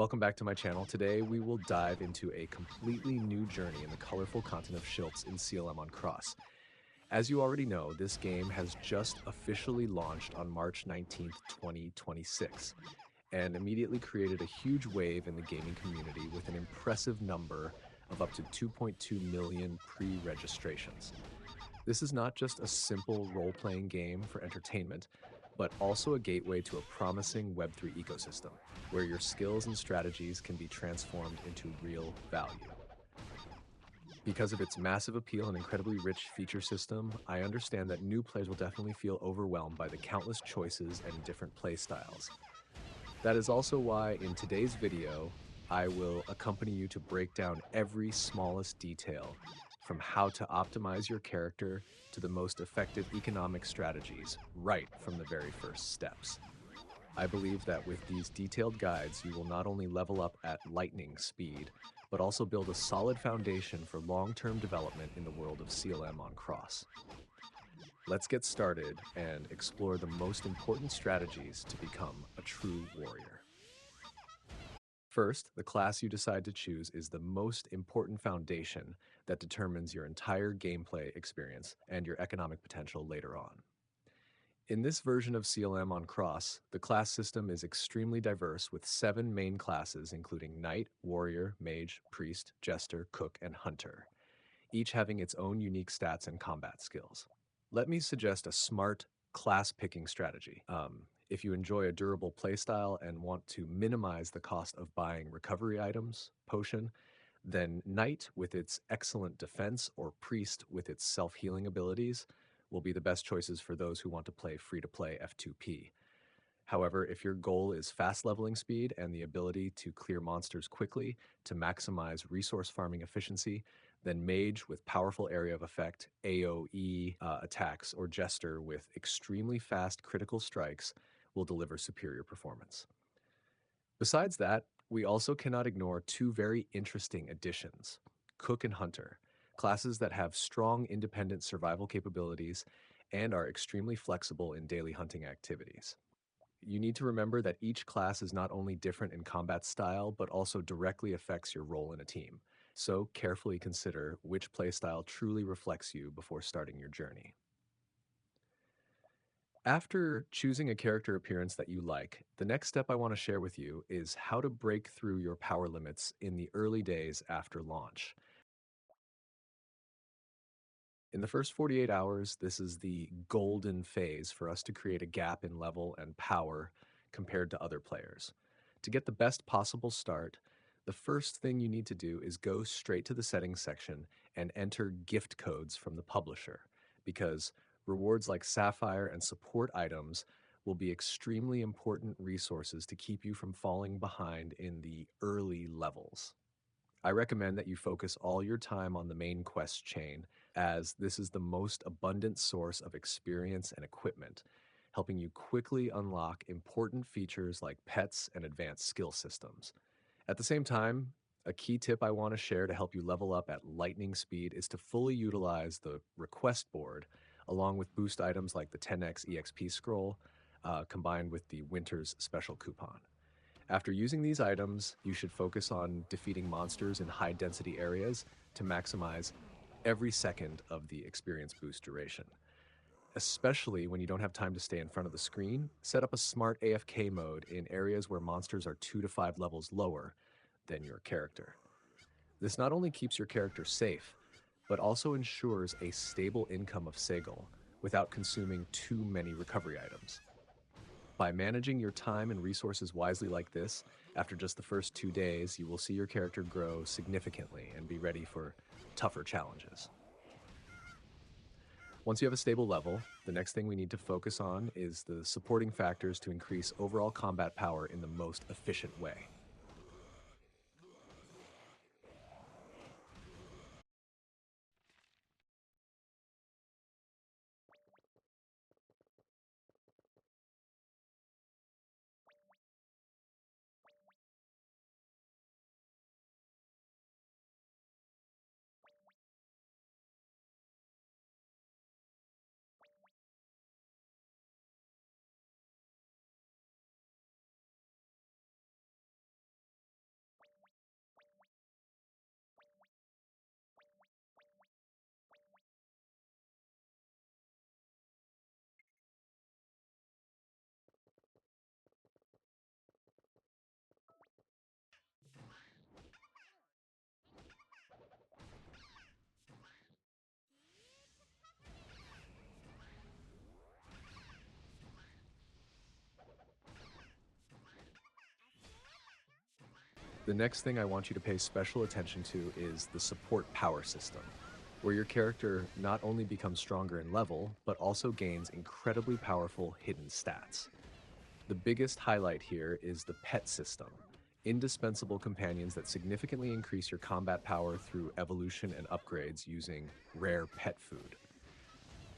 Welcome back to my channel. Today we will dive into a completely new journey in the colorful continent of Shiltz in SealM on Cross. As you already know, this game has just officially launched on March 19th, 2026, and immediately created a huge wave in the gaming community with an impressive number of up to 2.2 million pre-registrations. This is not just a simple role-playing game for entertainment, but also a gateway to a promising Web3 ecosystem, where your skills and strategies can be transformed into real value. Because of its massive appeal and incredibly rich feature system, I understand that new players will definitely feel overwhelmed by the countless choices and different playstyles. That is also why in today's video, I will accompany you to break down every smallest detail, from how to optimize your character to the most effective economic strategies, right from the very first steps. I believe that with these detailed guides, you will not only level up at lightning speed, but also build a solid foundation for long-term development in the world of SealM on Cross. Let's get started and explore the most important strategies to become a true warrior. First, the class you decide to choose is the most important foundation that determines your entire gameplay experience and your economic potential later on. In this version of SealM on Cross, the class system is extremely diverse with 7 main classes including Knight, Warrior, Mage, Priest, Jester, Cook, and Hunter, each having its own unique stats and combat skills. Let me suggest a smart class picking strategy. If you enjoy a durable playstyle and want to minimize the cost of buying recovery items, potion, then Knight with its excellent defense or Priest with its self-healing abilities will be the best choices for those who want to play free-to-play F2P. However, if your goal is fast leveling speed and the ability to clear monsters quickly to maximize resource farming efficiency, then Mage with powerful area of effect, AoE attacks, or Jester with extremely fast critical strikes will deliver superior performance. Besides that, we also cannot ignore 2 very interesting additions, Cook and Hunter, classes that have strong independent survival capabilities and are extremely flexible in daily hunting activities. You need to remember that each class is not only different in combat style, but also directly affects your role in a team. So carefully consider which playstyle truly reflects you before starting your journey. After choosing a character appearance that you like, the next step I want to share with you is how to break through your power limits in the early days after launch. In the first 48 hours, this is the golden phase for us to create a gap in level and power compared to other players. To get the best possible start, the first thing you need to do is go straight to the settings section and enter gift codes from the publisher, because rewards like Sapphire and support items will be extremely important resources to keep you from falling behind in the early levels. I recommend that you focus all your time on the main quest chain, as this is the most abundant source of experience and equipment, helping you quickly unlock important features like pets and advanced skill systems. At the same time, a key tip I want to share to help you level up at lightning speed is to fully utilize the request board, along with boost items like the 10x EXP scroll, combined with the Winter's special coupon. After using these items, you should focus on defeating monsters in high-density areas to maximize every second of the experience boost duration. Especially when you don't have time to stay in front of the screen, set up a smart AFK mode in areas where monsters are 2 to 5 levels lower than your character. This not only keeps your character safe, but also ensures a stable income of Cegel without consuming too many recovery items. By managing your time and resources wisely like this, after just the first 2 days, you will see your character grow significantly and be ready for tougher challenges. Once you have a stable level, the next thing we need to focus on is the supporting factors to increase overall combat power in the most efficient way. The next thing I want you to pay special attention to is the support power system, where your character not only becomes stronger in level, but also gains incredibly powerful hidden stats. The biggest highlight here is the pet system, indispensable companions that significantly increase your combat power through evolution and upgrades using rare pet food.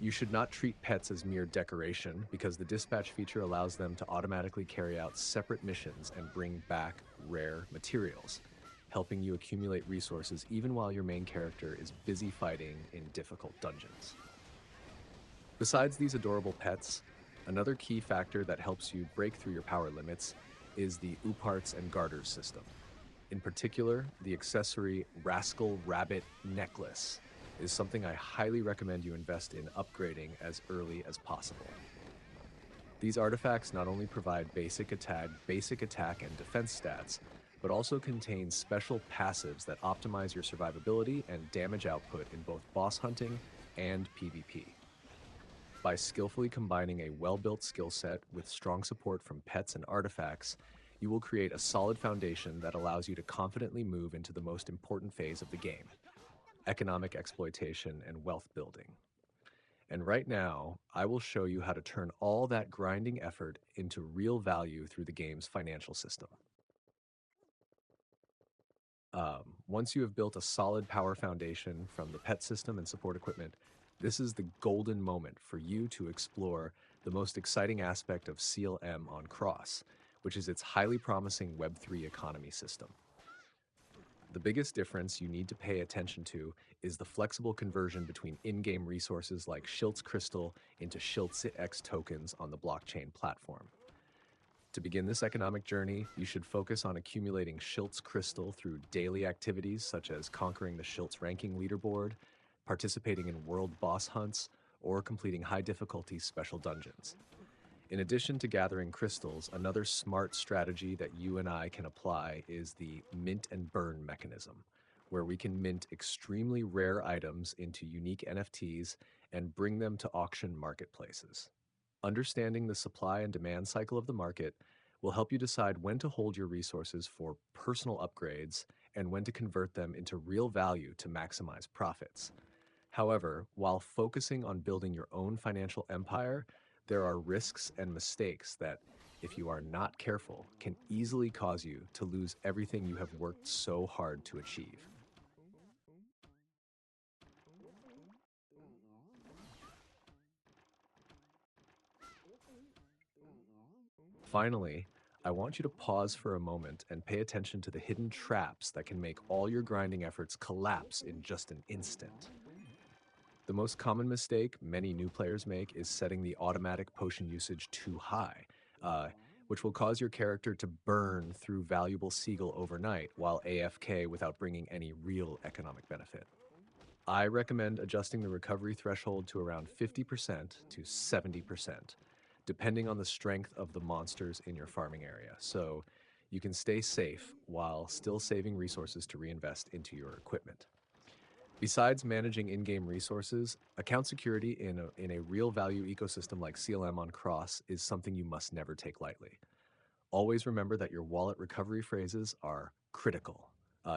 You should not treat pets as mere decoration because the dispatch feature allows them to automatically carry out separate missions and bring back rare materials, helping you accumulate resources even while your main character is busy fighting in difficult dungeons. Besides these adorable pets, another key factor that helps you break through your power limits is the Ooparts and Garters system. In particular, the accessory Rascal Rabbit Necklace is something I highly recommend you invest in upgrading as early as possible. These artifacts not only provide basic attack and defense stats, but also contain special passives that optimize your survivability and damage output in both boss hunting and PvP. By skillfully combining a well-built skill set with strong support from pets and artifacts, you will create a solid foundation that allows you to confidently move into the most important phase of the game: economic exploitation and wealth building. And right now, I will show you how to turn all that grinding effort into real value through the game's financial system. Once you have built a solid power foundation from the pet system and support equipment, this is the golden moment for you to explore the most exciting aspect of SealM on Cross, which is its highly promising Web3 economy system. The biggest difference you need to pay attention to is the flexible conversion between in-game resources like Shiltz Crystal into SHILTZx tokens on the blockchain platform. To begin this economic journey, you should focus on accumulating Shiltz Crystal through daily activities such as conquering the Shiltz ranking leaderboard, participating in world boss hunts, or completing high-difficulty special dungeons. In addition to gathering crystals, another smart strategy that you and I can apply is the mint and burn mechanism, where we can mint extremely rare items into unique NFTs and bring them to auction marketplaces. Understanding the supply and demand cycle of the market will help you decide when to hold your resources for personal upgrades and when to convert them into real value to maximize profits. However, while focusing on building your own financial empire, there are risks and mistakes that, if you are not careful, can easily cause you to lose everything you have worked so hard to achieve. Finally, I want you to pause for a moment and pay attention to the hidden traps that can make all your grinding efforts collapse in just an instant. The most common mistake many new players make is setting the automatic potion usage too high, which will cause your character to burn through valuable Cegel overnight while AFK without bringing any real economic benefit. I recommend adjusting the recovery threshold to around 50% to 70%, depending on the strength of the monsters in your farming area, so you can stay safe while still saving resources to reinvest into your equipment. Besides managing in-game resources, account security in a real value ecosystem like SealM on Cross is something you must never take lightly. Always remember that your wallet recovery phrases are critical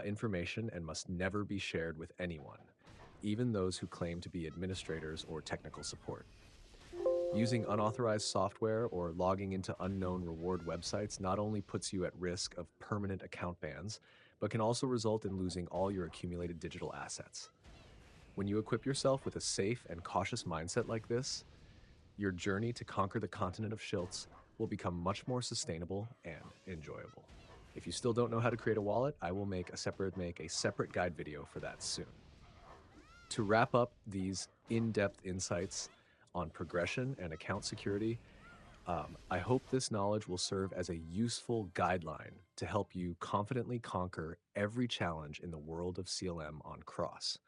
information and must never be shared with anyone, even those who claim to be administrators or technical support. Using unauthorized software or logging into unknown reward websites not only puts you at risk of permanent account bans, but can also result in losing all your accumulated digital assets. When you equip yourself with a safe and cautious mindset like this, your journey to conquer the continent of Shiltz will become much more sustainable and enjoyable. If you still don't know how to create a wallet, I will make a separate guide video for that soon. To wrap up these in-depth insights on progression and account security, I hope this knowledge will serve as a useful guideline to help you confidently conquer every challenge in the world of SealM on Cross.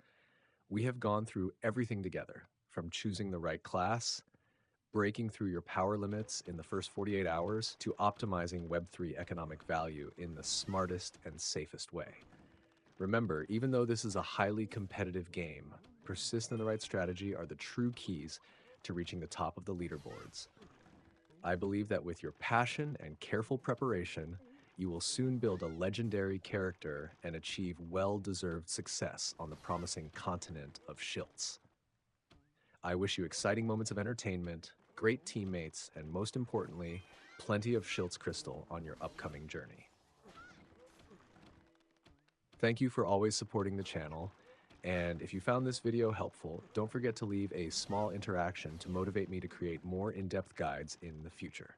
We have gone through everything together, from choosing the right class, breaking through your power limits in the first 48 hours, to optimizing Web3 economic value in the smartest and safest way. Remember, even though this is a highly competitive game, persist in the right strategy are the true keys to reaching the top of the leaderboards. I believe that with your passion and careful preparation, you will soon build a legendary character and achieve well-deserved success on the promising continent of Shiltz. I wish you exciting moments of entertainment, great teammates, and most importantly, plenty of Shiltz Crystal on your upcoming journey. Thank you for always supporting the channel, and if you found this video helpful, don't forget to leave a small interaction to motivate me to create more in-depth guides in the future.